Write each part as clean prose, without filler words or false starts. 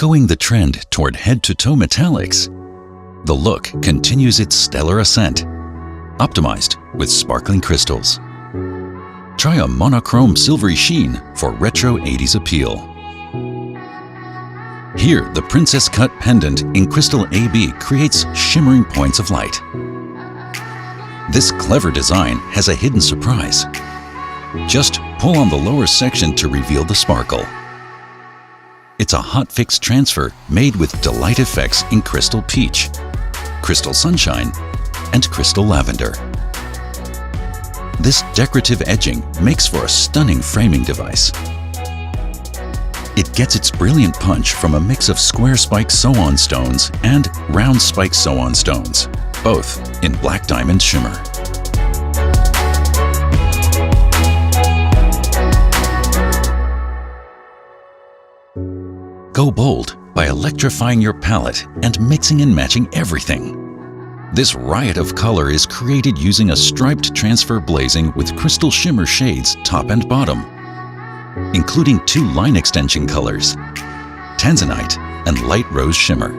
Echoing the trend toward head-to-toe metallics, the look continues its stellar ascent, optimized with sparkling crystals. Try a monochrome silvery sheen for retro 80s appeal. Here, the princess cut pendant in crystal AB creates shimmering points of light. This clever design has a hidden surprise. Just pull on the lower section to reveal the sparkle. It's a hotfix transfer made with delight effects in crystal peach, crystal sunshine, and crystal lavender. This decorative edging makes for a stunning framing device. It gets its brilliant punch from a mix of square spike sew-on stones and round spike sew-on stones, both in black diamond shimmer. Go bold by electrifying your palette and mixing and matching everything. This riot of color is created using a striped transfer blazing with crystal shimmer shades top and bottom, including 2 line extension colors, tanzanite and light rose shimmer.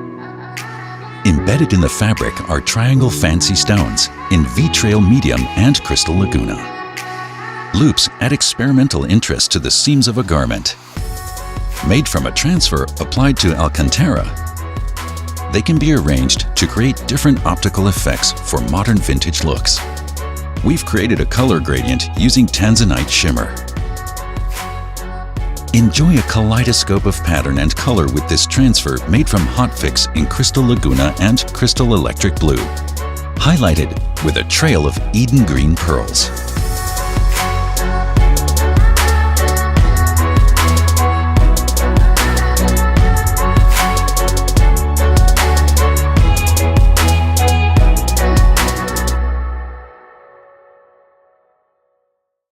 Embedded in the fabric are triangle fancy stones in V-Trail medium and crystal laguna. Loops add experimental interest to the seams of a garment. Made from a transfer applied to Alcantara, they can be arranged to create different optical effects for modern vintage looks. We've created a color gradient using tanzanite shimmer. Enjoy a kaleidoscope of pattern and color with this transfer made from hotfix in crystal laguna and crystal electric blue, highlighted with a trail of Eden green pearls.